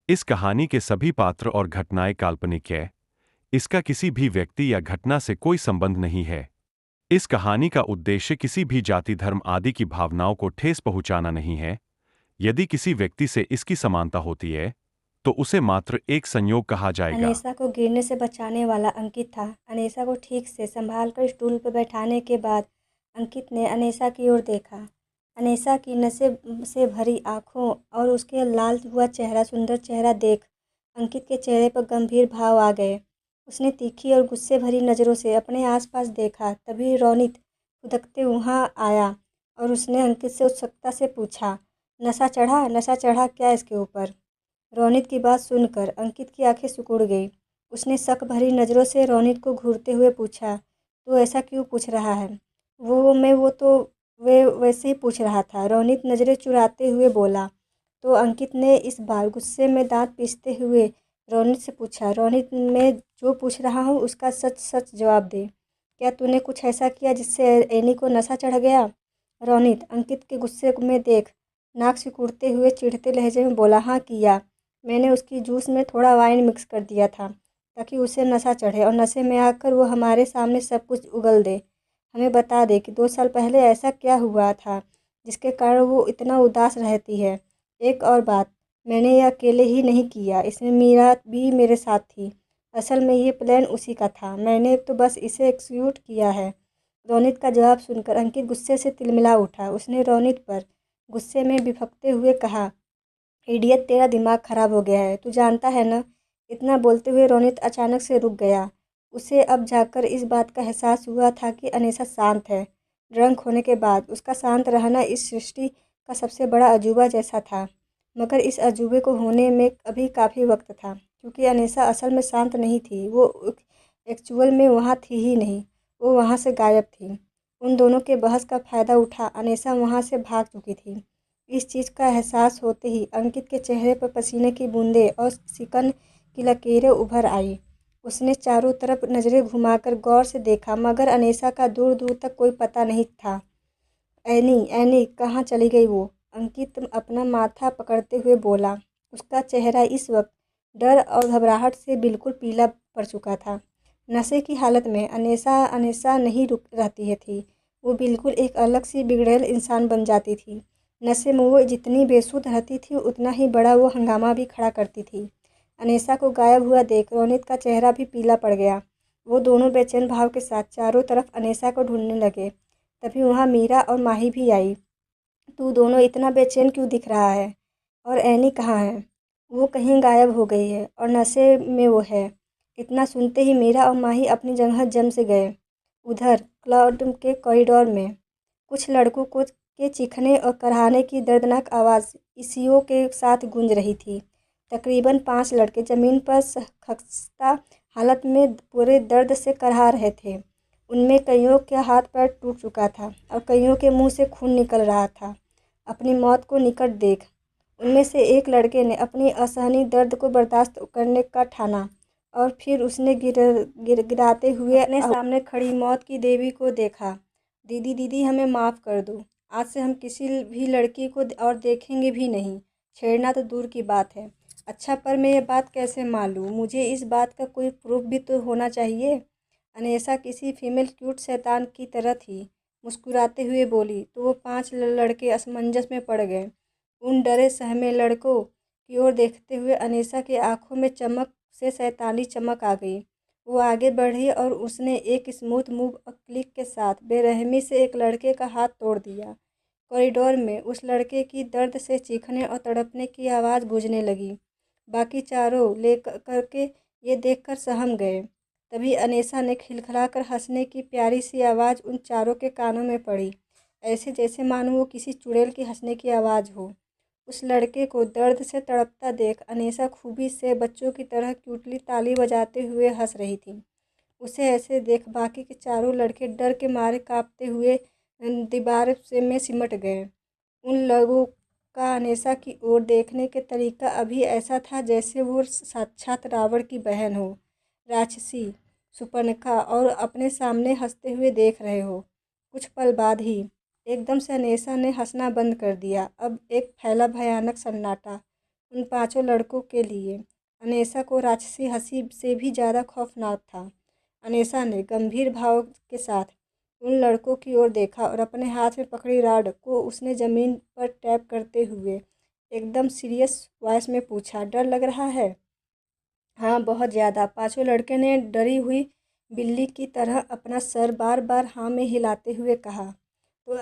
इस कहानी के सभी पात्र और घटनाएं काल्पनिक है। इसका किसी भी व्यक्ति या घटना से कोई संबंध नहीं है। इस कहानी का उद्देश्य किसी भी जाति धर्म आदि की भावनाओं को ठेस पहुंचाना नहीं है। यदि किसी व्यक्ति से इसकी समानता होती है तो उसे मात्र एक संयोग कहा जाएगा। अनीसा को गिरने से बचाने वाला अंकित था। अनीसा को ठीक से संभालकर स्टूल पर बैठाने के बाद अंकित ने अनीसा की ओर देखा। अनीसा की नशे से भरी आंखों और उसके लाल हुआ चेहरा, सुंदर चेहरा देख अंकित के चेहरे पर गंभीर भाव आ गए। उसने तीखी और गुस्से भरी नज़रों से अपने आसपास देखा। तभी रोनित खुदकते वहाँ आया और उसने अंकित से उत्सुकता से पूछा, नशा चढ़ा? नशा चढ़ा क्या इसके ऊपर? रोनित की बात सुनकर अंकित की आंखें सिकुड़ गई। उसने शक भरी नज़रों से रोनित को घूरते हुए पूछा, "तू ऐसा क्यों पूछ रहा है?" वो तो वे वैसे ही पूछ रहा था। रोनित नज़रें चुराते हुए बोला। तो अंकित ने इस बार गुस्से में दांत पीसते हुए रोनित से पूछा, "रोनित, मैं जो पूछ रहा हूँ उसका सच सच जवाब दे। क्या तूने कुछ ऐसा किया जिससे एनी को नशा चढ़ गया?" रोनित अंकित के गुस्से में देख नाक सिकुड़ते हुए चिढ़ते लहजे में बोला, "हाँ किया। मैंने उसकी जूस में थोड़ा वाइन मिक्स कर दिया था ताकि उसे नशा चढ़े और नशे में आकर वो हमारे सामने सब कुछ उगल दे। हमें बता दे कि 2 साल पहले ऐसा क्या हुआ था जिसके कारण वो इतना उदास रहती है। एक और बात, मैंने यह अकेले ही नहीं किया, इसमें मीरा भी मेरे साथ थी। असल में ये प्लान उसी का था, मैंने तो बस इसे एक्सिक्यूट किया है।" रोनित का जवाब सुनकर अंकित गुस्से से तिलमिला उठा। उसने रोनित पर गुस्से में बिफकते हुए कहा, इडियट, तेरा दिमाग खराब हो गया है, तू जानता है ना? इतना बोलते हुए रोनित अचानक से रुक गया। उसे अब जाकर इस बात का एहसास हुआ था कि अनीसा शांत है। ड्रंक होने के बाद उसका शांत रहना इस सृष्टि का सबसे बड़ा अजूबा जैसा था। मगर इस अजूबे को होने में अभी काफ़ी वक्त था, क्योंकि अनीसा असल में शांत नहीं थी। वो एक्चुअल में वहाँ थी ही नहीं, वो वहाँ से गायब थी। उन दोनों के बहस का फ़ायदा उठा अनीसा वहाँ से भाग चुकी थी। इस चीज़ का एहसास होते ही अंकित के चेहरे पर पसीने की बूंदें और सिकन की लकीरें उभर आई। उसने चारों तरफ नज़रें घुमाकर गौर से देखा, मगर अनीसा का दूर दूर तक कोई पता नहीं था। "एनी, एनी कहाँ चली गई वो?" अंकित अपना माथा पकड़ते हुए बोला। उसका चेहरा इस वक्त डर और घबराहट से बिल्कुल पीला पड़ चुका था। नशे की हालत में अनीसा अनीसा नहीं रुक रहती है थी। वो बिल्कुल एक अलग सी बिगड़ैल इंसान बन जाती थी। नशे में वो जितनी बेसुध रहती थी उतना ही बड़ा वो हंगामा भी खड़ा करती थी। अनीसा को गायब हुआ देख रोनित का चेहरा भी पीला पड़ गया। वो दोनों बेचैन भाव के साथ चारों तरफ अनीसा को ढूंढने लगे। तभी वहाँ मीरा और माही भी आई। "तू दोनों इतना बेचैन क्यों दिख रहा है? और एनी कहाँ है?" "वो कहीं गायब हो गई है और नशे में वो है।" इतना सुनते ही मीरा और माही अपनी जगह जम से गए। उधर क्लाउड के कॉरिडोर में कुछ लड़कों को के चीखने और कराहने की दर्दनाक आवाज़ इसियों के साथ गूंज रही थी। तकरीबन 5 लड़के ज़मीन पर खस्ता हालत में पूरे दर्द से कराह रहे थे। उनमें कईयों का हाथ पैर टूट चुका था और कईयों के मुंह से खून निकल रहा था। अपनी मौत को निकट देख उनमें से एक लड़के ने अपनी असहनीय दर्द को बर्दाश्त करने का ठाना और फिर उसने गिड़गिड़ाते हुए अपने सामने खड़ी मौत की देवी को देखा। "दीदी, दीदी, हमें माफ़ कर दो। आज से हम किसी भी लड़की को और देखेंगे भी नहीं। छेड़ना तो दूर की बात है।" "अच्छा, पर मैं ये बात कैसे मान लूँ? मुझे इस बात का कोई प्रूफ भी तो होना चाहिए।" अनीसा किसी फीमेल क्यूट शैतान की तरह थी। मुस्कुराते हुए बोली। तो वो 5 लड़के असमंजस में पड़ गए। उन डरे सहमे लड़कों की ओर देखते हुए अनीसा की आंखों में चमक से शैतानी चमक आ गई। वो आगे बढ़ी और उसने एक स्मूथ मूव और क्लिक के साथ बेरहमी से एक लड़के का हाथ तोड़ दिया। कॉरिडोर में उस लड़के की दर्द से चीखने और तड़पने की आवाज़ गूंजने लगी। बाकी चारों लेकर करके ये देखकर सहम गए। तभी अनीसा ने खिलखिलाकर हंसने की प्यारी सी आवाज़ उन चारों के कानों में पड़ी, ऐसे जैसे मानो वो किसी चुड़ैल की हंसने की आवाज़ हो। उस लड़के को दर्द से तड़पता देख अनीसा खूबी से बच्चों की तरह क्यूटली ताली बजाते हुए हंस रही थी। उसे ऐसे देख बाकी के चारों लड़के डर के मारे कांपते हुए दीवार से में सिमट गए। उन लोगों का अनीसा की ओर देखने के तरीका अभी ऐसा था जैसे वो साक्षात रावण की बहन हो, राक्षसी सुपर्णखा, और अपने सामने हंसते हुए देख रहे हो। कुछ पल बाद ही एकदम से अनीसा ने हंसना बंद कर दिया। अब एक फैला भयानक सन्नाटा उन पांचों लड़कों के लिए अनेसा को राक्षसी हंसी से भी ज़्यादा खौफनाक था। अनेसा ने गंभीर भाव के साथ उन लड़कों की ओर देखा और अपने हाथ में पकड़ी रॉड को उसने ज़मीन पर टैप करते हुए एकदम सीरियस वॉइस में पूछा, डर लग रहा है? हाँ, बहुत ज़्यादा। पांचों लड़के ने डरी हुई बिल्ली की तरह अपना सर बार बार हाँ में हिलाते हुए कहा। तो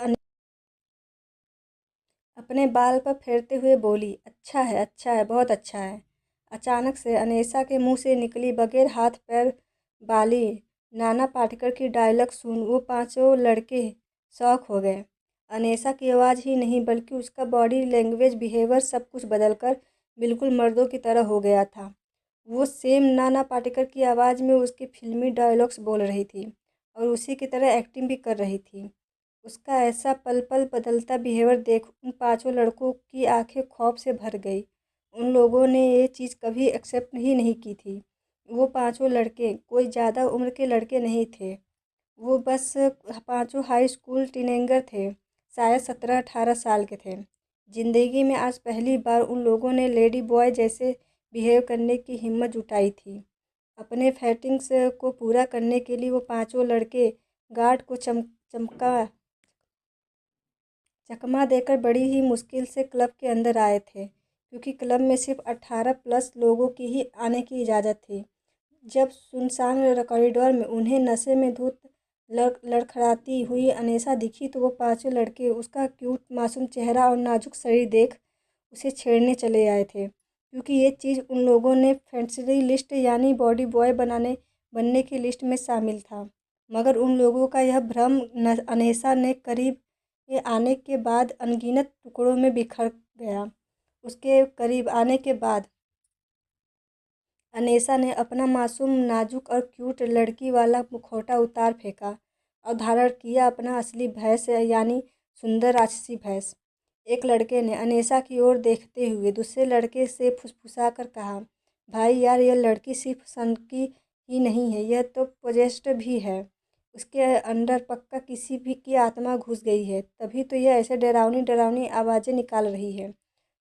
अपने बाल पर फेरते हुए बोली, अच्छा है, बहुत अच्छा है। अचानक से अनेसा के मुंह से निकली बगैर हाथ पैर वाली नाना पाटेकर की डायलॉग सुन वो पांचों लड़के शॉक हो गए। अनेसा की आवाज़ ही नहीं बल्कि उसका बॉडी लैंग्वेज, बिहेवियर सब कुछ बदलकर बिल्कुल मर्दों की तरह हो गया था। वो सेम नाना पाटेकर की आवाज़ में उसकी फिल्मी डायलॉग्स बोल रही थी और उसी की तरह एक्टिंग भी कर रही थी। उसका ऐसा पल पल बदलता बिहेवियर देख उन पांचों लड़कों की आंखें खौफ से भर गई। उन लोगों ने ये चीज़ कभी एक्सेप्ट ही नहीं की थी। वो पांचों लड़के कोई ज़्यादा उम्र के लड़के नहीं थे। वो बस पांचों हाई स्कूल टीनेजर थे, शायद 17-18 साल के थे। ज़िंदगी में आज पहली बार उन लोगों ने लेडी बॉय जैसे बिहेव करने की हिम्मत जुटाई थी। अपने फैटिंग्स को पूरा करने के लिए वो पांचों लड़के गार्ड को चकमा देकर बड़ी ही मुश्किल से क्लब के अंदर आए थे, क्योंकि क्लब में सिर्फ 18+ लोगों की ही आने की इजाज़त थी। जब सुनसान कॉरिडोर में उन्हें नशे में धुत लड़खड़ाती हुई अनेसा दिखी तो वो पांचों लड़के उसका क्यूट मासूम चेहरा और नाजुक शरीर देख उसे छेड़ने चले आए थे, क्योंकि ये चीज़ उन लोगों ने फैंसी लिस्ट यानी बॉडी बॉय बनने की लिस्ट में शामिल था। मगर उन लोगों का यह भ्रम अनेसा ने करीब के आने के बाद अनगिनत टुकड़ों में बिखर गया। उसके करीब आने के बाद अनेसा ने अपना मासूम, नाजुक और क्यूट लड़की वाला मुखौटा उतार फेंका और धारण किया अपना असली भैंस यानी सुंदर राक्षसी भैंस। एक लड़के ने अनेसा की ओर देखते हुए दूसरे लड़के से फुसफुसा कर कहा, भाई यार, यह लड़की सिर्फ सनकी ही नहीं है, यह तो पोजेस्ड भी है। उसके अंदर पक्का किसी भी की आत्मा घुस गई है, तभी तो यह ऐसे डरावनी डरावनी आवाज़ें निकाल रही है।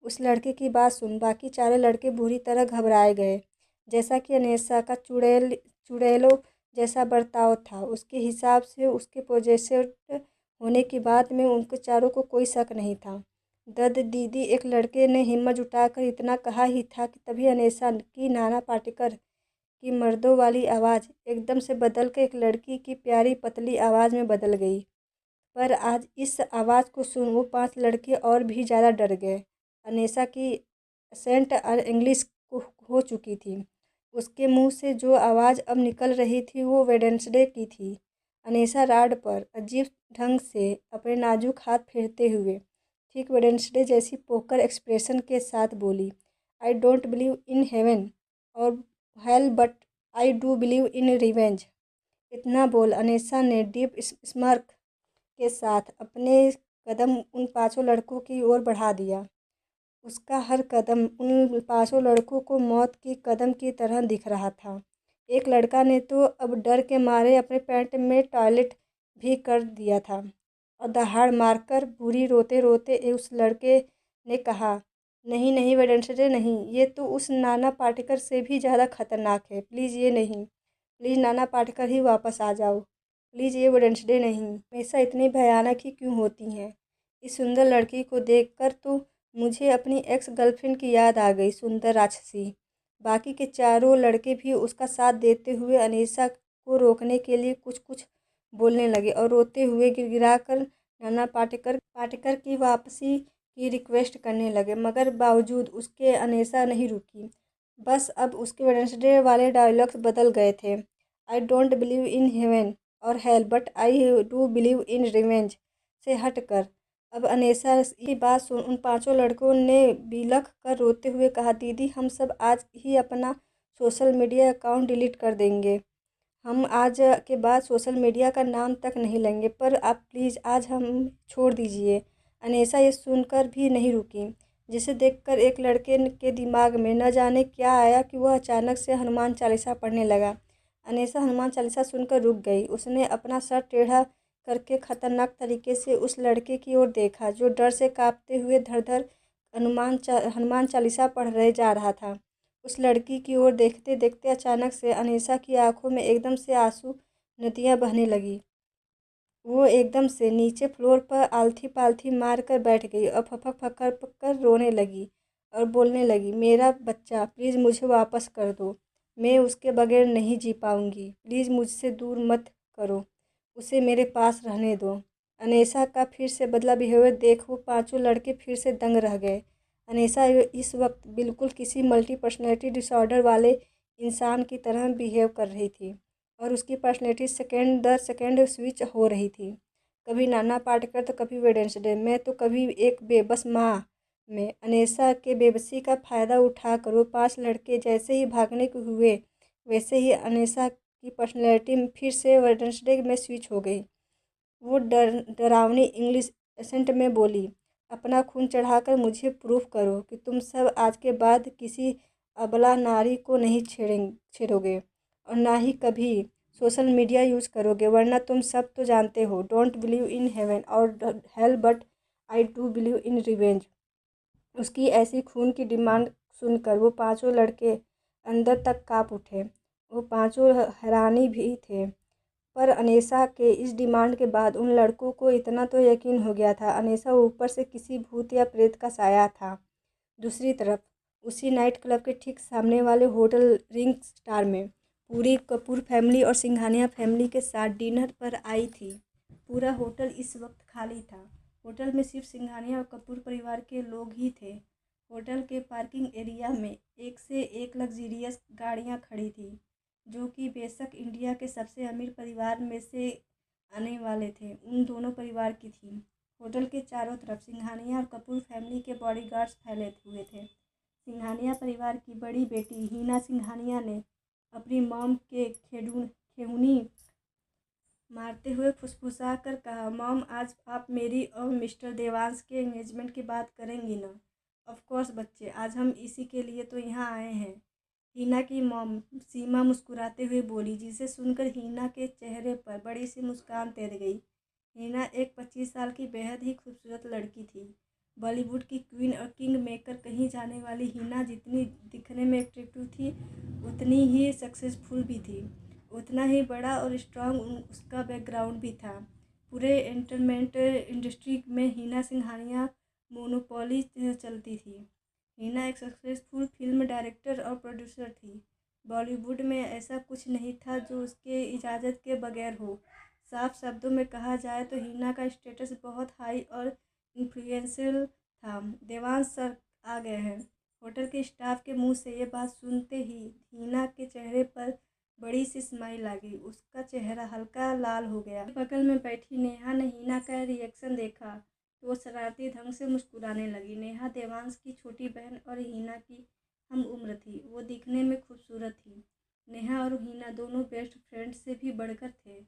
उस लड़के की बात सुन बाकी चारे लड़के बुरी तरह घबराए गए। जैसा कि अनेसा का चुड़ैलों जैसा बर्ताव था, उसके हिसाब से उसके पोजेस्ड होने की बात में उनके चारों को कोई शक नहीं था। दद दीदी, एक लड़के ने हिम्मत जुटाकर इतना कहा ही था कि तभी अनेसा की नाना पाटेकर की मर्दों वाली आवाज़ एकदम से बदल कर एक लड़की की प्यारी पतली आवाज़ में बदल गई। पर आज इस आवाज़ को सुन वो 5 लड़के और भी ज़्यादा डर गए। अनेसा की एसेंट इंग्लिश हो चुकी थी। उसके मुंह से जो आवाज़ अब निकल रही थी वो वेडनेसडे की थी। अनेसा राड पर अजीब ढंग से अपने नाजुक हाथ फेरते हुए ठीक वेडनेसडे जैसी पोकर एक्सप्रेशन के साथ बोली, I don't believe in heaven और hell but I do believe in revenge. इतना बोल अनेसा ने डीप स्मार्क के साथ अपने कदम उन पांचों लड़कों की ओर बढ़ा दिया। उसका हर कदम उन पांचों लड़कों को मौत की कदम की तरह दिख रहा था। एक लड़का ने तो अब डर के मारे अपने पैंट में टॉयलेट भी कर दिया था और दहाड़ मारकर बुरी रोते रोते उस लड़के ने कहा, नहीं नहीं वेडनेसडे नहीं, ये तो उस नाना पाटेकर से भी ज़्यादा खतरनाक है। प्लीज़ ये नहीं, प्लीज़ नाना पाटेकर ही वापस आ जाओ, प्लीज़ ये वेडनेसडे नहीं। हमेशा इतनी भयानक ही क्यों होती हैं? इस सुंदर लड़की को देखकर तो मुझे अपनी एक्स गर्लफ्रेंड की याद आ गई, सुंदर राक्षसी। बाकी के चारों लड़के भी उसका साथ देते हुए अनीसा को रोकने के लिए कुछ कुछ बोलने लगे और रोते हुए गिड़गिड़ाकर नाना पाटेकर की वापसी की रिक्वेस्ट करने लगे, मगर बावजूद उसके अनीसा नहीं रुकी। बस अब उसके वेडनेसडे वाले डायलॉग्स बदल गए थे। I don't believe in heaven और hell but I do believe in revenge से हटकर अब अनेसा की बात सुन उन पांचों लड़कों ने बिलख कर रोते हुए कहा, दीदी, हम सब आज ही अपना सोशल मीडिया अकाउंट डिलीट कर देंगे। हम आज के बाद सोशल मीडिया का नाम तक नहीं लेंगे, पर आप प्लीज़ आज हम छोड़ दीजिए। अनेसा ये सुनकर भी नहीं रुकी, जिसे देखकर एक लड़के के दिमाग में न जाने क्या आया कि वह अचानक से हनुमान चालीसा पढ़ने लगा। अनेसा हनुमान चालीसा सुनकर रुक गई। उसने अपना सर टेढ़ा करके खतरनाक तरीके से उस लड़के की ओर देखा, जो डर से कांपते हुए धड़ धड़ हनुमान चालीसा पढ़ रहे जा रहा था। उस लड़की की ओर देखते देखते अचानक से अनीसा की आंखों में एकदम से आंसू नदियाँ बहने लगी। वो एकदम से नीचे फ्लोर पर आलथी पालथी मार कर बैठ गई और फपक फकर कर रोने लगी और बोलने लगी, मेरा बच्चा, प्लीज़ मुझे वापस कर दो। मैं उसके बगैर नहीं जी पाऊँगी। प्लीज़ मुझसे दूर मत करो। उसे मेरे पास रहने दो। अनीसा का फिर से बदला बिहेवियर देख वो पांचों लड़के फिर से दंग रह गए। अनीसा इस वक्त बिल्कुल किसी मल्टी पर्सनैलिटी डिसऑर्डर वाले इंसान की तरह बिहेव कर रही थी और उसकी पर्सनैलिटी सेकेंड दर सेकेंड स्विच हो रही थी। कभी नाना पाटेकर तो कभी वेडनेसडे में तो कभी एक बेबस माँ में। अनीसा के बेबसी का फ़ायदा उठाकर वो पांच लड़के जैसे ही भागने को हुए वैसे ही अनीसा की पर्सनैलिटी फिर से वेडनेसडे में स्विच हो गई। वो डरावनी इंग्लिश एसेंट में बोली, अपना खून चढ़ाकर मुझे प्रूफ करो कि तुम सब आज के बाद किसी अबला नारी को नहीं छेड़ोगे और ना ही कभी सोशल मीडिया यूज़ करोगे, वरना तुम सब तो जानते हो, डोंट बिलीव इन हेवन और hell but I do believe in revenge. उसकी ऐसी खून की डिमांड सुनकर वो पांचों लड़के अंदर तक काँप उठे। वो पांचों हैरानी भी थे, पर अनीसा के इस डिमांड के बाद उन लड़कों को इतना तो यकीन हो गया था अनीसा ऊपर से किसी भूत या प्रेत का साया था। दूसरी तरफ उसी नाइट क्लब के ठीक सामने वाले होटल रिंग स्टार में पूरी कपूर फैमिली और सिंघानिया फैमिली के साथ डिनर पर आई थी। पूरा होटल इस वक्त खाली था। होटल में सिर्फ सिंघानिया और कपूर परिवार के लोग ही थे। होटल के पार्किंग एरिया में एक से एक लग्जरियस गाड़ियां खड़ी थी, जो कि बेशक इंडिया के सबसे अमीर परिवार में से आने वाले थे, उन दोनों परिवार की थी। होटल के चारों तरफ सिंघानिया और कपूर फैमिली के बॉडीगार्ड्स फैले हुए थे। सिंघानिया परिवार की बड़ी बेटी हीना सिंघानिया ने अपनी मॉम के खेहुनी मारते हुए फुसफुसा कर कहा, मॉम, आज आप मेरी और मिस्टर देवांश के एंगेजमेंट की बात करेंगी ना? ऑफ कोर्स बच्चे, आज हम इसी के लिए तो यहाँ आए हैं। हीना की मॉम सीमा मुस्कुराते हुए बोली, जिसे सुनकर हीना के चेहरे पर बड़ी सी मुस्कान तैर गई। हीना एक 25 साल की बेहद ही खूबसूरत लड़की थी। बॉलीवुड की क्वीन और किंग मेकर कहीं जाने वाली हीना जितनी दिखने में अट्रैक्टिव थी, उतनी ही सक्सेसफुल भी थी। उतना ही बड़ा और स्ट्रांग उसका बैकग्राउंड भी था। पूरे एंटरटेनमेंट इंडस्ट्री में हीना सिंघानिया मोनोपोली चलती थी। हीना एक सक्सेसफुल फिल्म डायरेक्टर और प्रोड्यूसर थी। बॉलीवुड में ऐसा कुछ नहीं था जो उसके इजाज़त के बगैर हो। साफ शब्दों में कहा जाए तो हीना का स्टेटस बहुत हाई और इन्फ्लुएंशियल था। देवांश सर आ गए हैं। होटल के स्टाफ के मुंह से ये बात सुनते ही हीना के चेहरे पर बड़ी सी स्माइल आ गई। उसका चेहरा हल्का लाल हो गया। बगल में बैठी नेहा ने हीना का रिएक्शन देखा तो वो शरारती ढंग से मुस्कुराने लगी। नेहा देवांश की छोटी बहन और हीना की हम उम्र थी। वो दिखने में खूबसूरत थी। नेहा और हीना दोनों बेस्ट फ्रेंड से भी बढ़कर थे।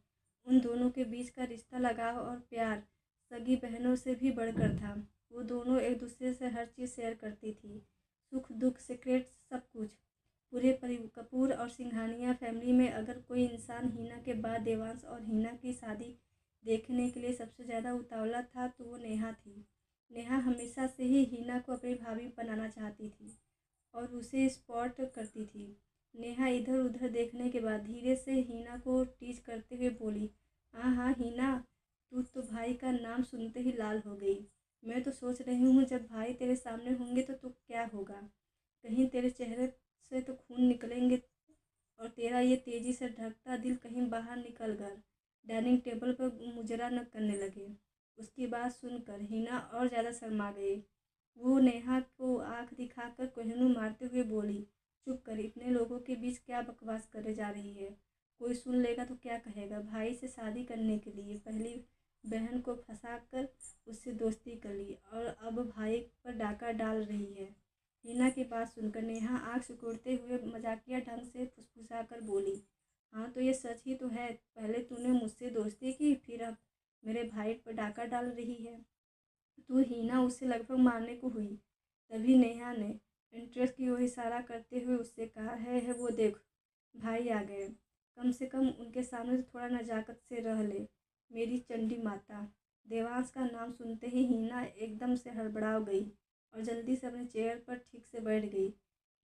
उन दोनों के बीच का रिश्ता, लगाव और प्यार सगी बहनों से भी बढ़कर था। वो दोनों एक दूसरे से हर चीज़ शेयर करती थी, सुख दुख सीक्रेट सब कुछ। पूरे कपूर और सिंघानिया फैमिली में अगर कोई इंसान हीना के बाद देवांश और हीना की शादी देखने के लिए सबसे ज़्यादा उतावला था तो वो नेहा थी। नेहा हमेशा से ही हीना को अपनी भाभी बनाना चाहती थी और उसे सपोर्ट करती थी। नेहा इधर उधर देखने के बाद धीरे से हीना को टीज करते हुए बोली, हाँ हाँ हीना, तू तो भाई का नाम सुनते ही लाल हो गई। मैं तो सोच रही हूँ जब भाई तेरे सामने होंगे तो क्या होगा। कहीं तेरे चेहरे से तो खून निकलेंगे और तेरा ये तेजी से धड़कता दिल कहीं बाहर निकल कर डाइनिंग टेबल पर मुजरा न करने लगे। उसकी बात सुनकर हीना और ज़्यादा शर्मा गई। वो नेहा को आंख दिखाकर कोहिनूर मारते हुए बोली, चुप कर, इतने लोगों के बीच क्या बकवास करे जा रही है। कोई सुन लेगा तो क्या कहेगा। भाई से शादी करने के लिए पहली बहन को फंसाकर उससे दोस्ती कर ली और अब भाई पर डाका डाल रही है। हीना की बात सुनकर नेहा आंख सिकुड़ते हुए मजाकिया ढंग से फुसफुसा कर बोली, हाँ तो ये सच ही तो है। पहले तूने मुझसे दोस्ती की, फिर अब मेरे भाई पर डाका डाल रही है। तू हीना उससे लगभग मारने को हुई। तभी नेहा ने इंटरेस्ट की ओर इशारा करते हुए उससे कहा, है वो देख, भाई आ गए। कम से कम उनके सामने तो थोड़ा नज़ाकत से रह ले, मेरी चंडी माता। देवांश का नाम सुनते ही हीना एकदम से हड़बड़ा गई। और जल्दी से अपने चेयर पर ठीक से बैठ गई।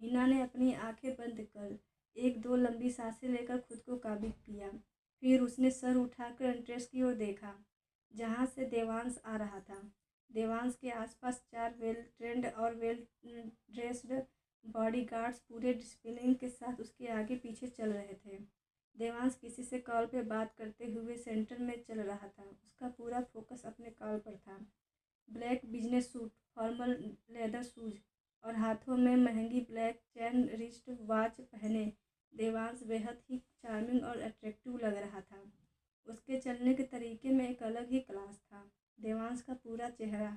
हिना ने अपनी आंखें बंद कर एक दो लंबी सांसें लेकर खुद को काबू किया। फिर उसने सर उठाकर एंट्रेंस की ओर देखा, जहाँ से देवांश आ रहा था। देवांश के आसपास 4 वेल ट्रेंड और वेल ड्रेस्ड बॉडीगार्ड्स पूरे डिसिप्लिन के साथ उसके आगे पीछे चल रहे थे। देवांश किसी से कॉल पे बात करते हुए सेंटर में चल रहा था। उसका पूरा फोकस अपने कॉल पर था। Black business suit, formal leather shoes और हाथों में महंगी ब्लैक चैन रिस्ट वॉच पहने देवांश बेहद ही चार्मिंग और अट्रैक्टिव लग रहा था। उसके चलने के तरीके में एक अलग ही क्लास था। देवांश का पूरा चेहरा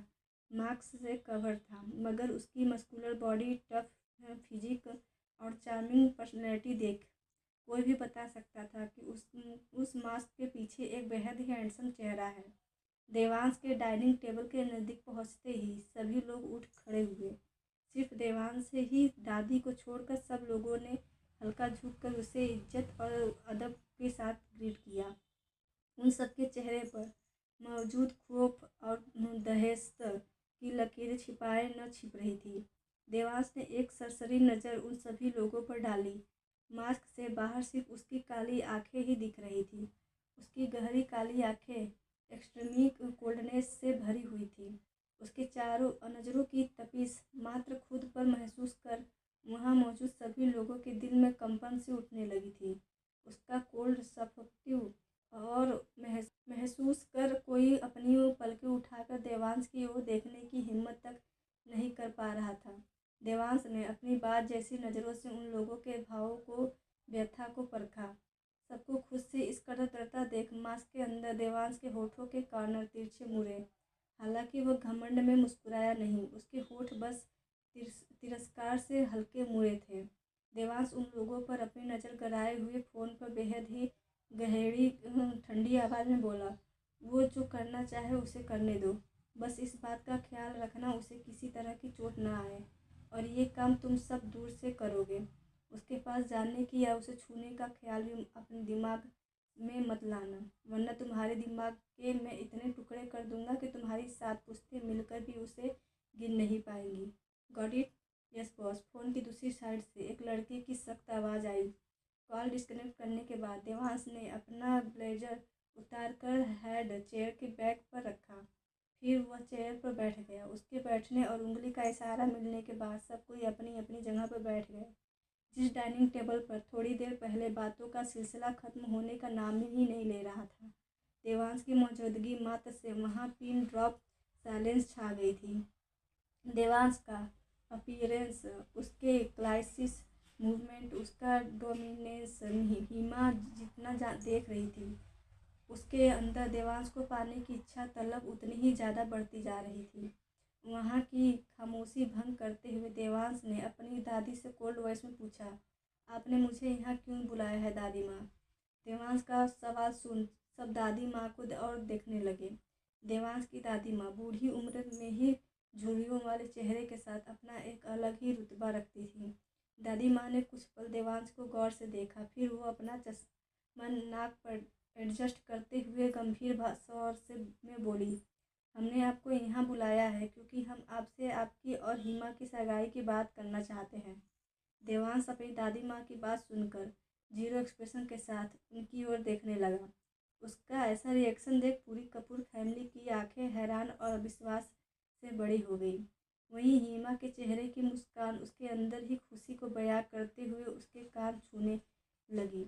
मास्क से कवर था, मगर उसकी मस्कुलर बॉडी, टफ फिजिक और चार्मिंग पर्सनैलिटी देख कोई भी बता सकता था कि उस मास्क के पीछे एक बेहद ही हैंडसम चेहरा है। देवांश के डाइनिंग टेबल के नज़दीक पहुंचते ही सभी लोग उठ खड़े हुए। सिर्फ देवांश से ही दादी को छोड़कर सब लोगों ने हल्का झुककर उसे इज्जत और अदब के साथ ग्रीट किया। उन सबके चेहरे पर मौजूद खौफ और दहशत की लकीरें छिपाए न छिप रही थी। देवांश ने एक सरसरी नज़र उन सभी लोगों पर डाली। मास्क से बाहर सिर्फ उसकी काली आंखें ही दिख रही थी। उसकी गहरी काली आंखें एक्सट्रीमी कोल्डनेस से भरी हुई थी। उसके चारों नज़रों की तपिश मात्र खुद पर महसूस कर वहाँ मौजूद सभी लोगों के दिल में कंपन से उठने लगी थी। उसका कोल्ड सफोकेटिव और महसूस कर कोई अपनी पलकें उठाकर देवांश की ओर देखने की हिम्मत तक नहीं कर पा रहा था। देवांश ने अपनी बात जैसी नज़रों से उन लोगों के भावों को, व्यथा को परखा। सबको खुद से इस कदर डरता देख मास्क के अंदर देवांश के होठों के कॉर्नर तिरछे मुड़े। हालांकि वह घमंड में मुस्कुराया नहीं, उसके होठ बस तिरस्कार से हल्के मुड़े थे। देवांश उन लोगों पर अपनी नज़र गड़ाए हुए फ़ोन पर बेहद ही गहरी ठंडी आवाज़ में बोला, वो जो करना चाहे उसे करने दो। बस इस बात का ख्याल रखना उसे किसी तरह की चोट न आए, और ये काम तुम सब दूर से करोगे। उसके पास जाने की या उसे छूने का ख्याल भी अपने दिमाग में मत लाना, वरना तुम्हारे दिमाग के मैं इतने टुकड़े कर दूंगा कि तुम्हारी 7 पुश्तें मिलकर भी उसे गिन नहीं पाएंगी। Got it? Yes boss. Phone की दूसरी साइड से एक लड़के की सख्त आवाज़ आई। कॉल डिस्कनेक्ट करने के बाद देवांश ने अपना ब्लेजर उतारकर हेड चेयर के बैक पर रखा। फिर वह चेयर पर बैठ गया। उसके बैठने और उंगली का इशारा मिलने के बाद सब कोई अपनी अपनी जगह पर बैठ गए। जिस डाइनिंग टेबल पर थोड़ी देर पहले बातों का सिलसिला खत्म होने का नाम ही नहीं ले रहा था, देवांश की मौजूदगी मात्र से वहाँ पिन ड्रॉप साइलेंस छा गई थी। देवांश का अपीयरेंस, उसके क्लाइसिस मूवमेंट, उसका डोमिनेंस हिमा जितना देख रही थी, उसके अंदर देवांश को पाने की इच्छा तलब उतनी ही ज़्यादा बढ़ती जा रही थी। वहाँ की खामोशी भंग करते हुए देवांश ने अपनी दादी से कोल्ड वॉइस में पूछा, आपने मुझे यहाँ क्यों बुलाया है दादी माँ? देवांश का सवाल सुन सब दादी माँ को और देखने लगे। देवांश की दादी माँ बूढ़ी उम्र में ही झुर्रियों वाले चेहरे के साथ अपना एक अलग ही रुतबा रखती थी। दादी माँ ने कुछ पल देवांश को गौर से देखा, फिर वो अपना चश्मा नाक पर एडजस्ट करते हुए गंभीर स्वर से में बोली, हमने आपको यहाँ बुलाया है क्योंकि हम आपसे आपकी और हिमा की सगाई की बात करना चाहते हैं। देवांश अपनी दादी माँ की बात सुनकर जीरो एक्सप्रेशन के साथ उनकी ओर देखने लगा। उसका ऐसा रिएक्शन देख पूरी कपूर फैमिली की आंखें हैरान और अविश्वास से बड़ी हो गई। वहीं हिमा के चेहरे की मुस्कान उसके अंदर ही खुशी को बयां करते हुए उसके कान छूने लगी।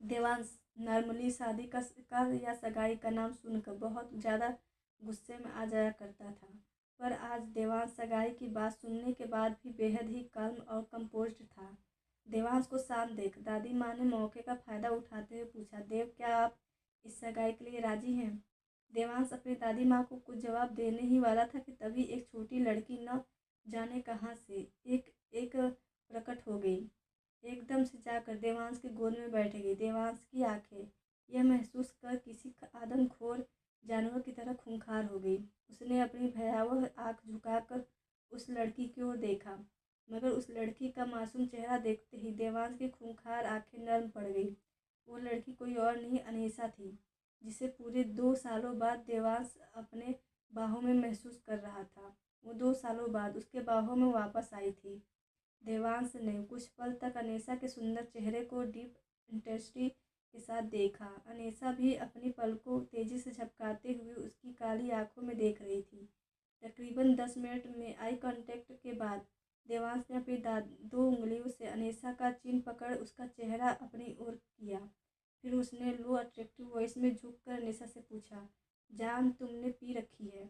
देवांश नॉर्मली शादी का या सगाई का नाम सुनकर बहुत ज़्यादा गुस्से में आ जाया करता था, पर आज देवांश सगाई की बात सुनने के बाद भी बेहद ही काल्म और कंपोज्ड था। देवांश को शांत देख दादी माँ ने मौके का फ़ायदा उठाते हुए पूछा, देव, क्या आप इस सगाई के लिए राजी हैं? देवांश अपनी दादी माँ को कुछ जवाब देने ही वाला था कि तभी एक छोटी लड़की न जाने कहाँ से एक प्रकट हो गई। एकदम से जाकर देवांश की गोद में बैठ गई। देवांश की आंखें यह महसूस कर किसी आदमखोर जानवर की तरह खूंखार हो गई। उसने अपनी भयावह आंख झुकाकर उस लड़की की ओर देखा, मगर उस लड़की का मासूम चेहरा देखते ही देवांश की खूंखार आंखें नर्म पड़ गई। वो लड़की कोई और नहीं, अनीसा थी, जिसे पूरे 2 सालों बाद देवांश अपने बाहों में महसूस कर रहा था। वो 2 सालों बाद उसके बाहों में वापस आई थी। देवांश ने कुछ पल तक अनीसा के सुंदर चेहरे को डीप इंटेंसिटी के साथ देखा। अनीसा भी अपनी पलकों तेजी से झपकाते हुए उसकी काली आंखों में देख रही थी। तकरीबन 10 मिनट में आई कांटेक्ट के बाद देवांश ने अपनी 2 उंगलियों से अनीसा का चिन पकड़ उसका चेहरा अपनी ओर किया। फिर उसने लो अट्रैक्टिव वॉइस में झुककर अनीसा से पूछा, जान तुमने पी रखी है?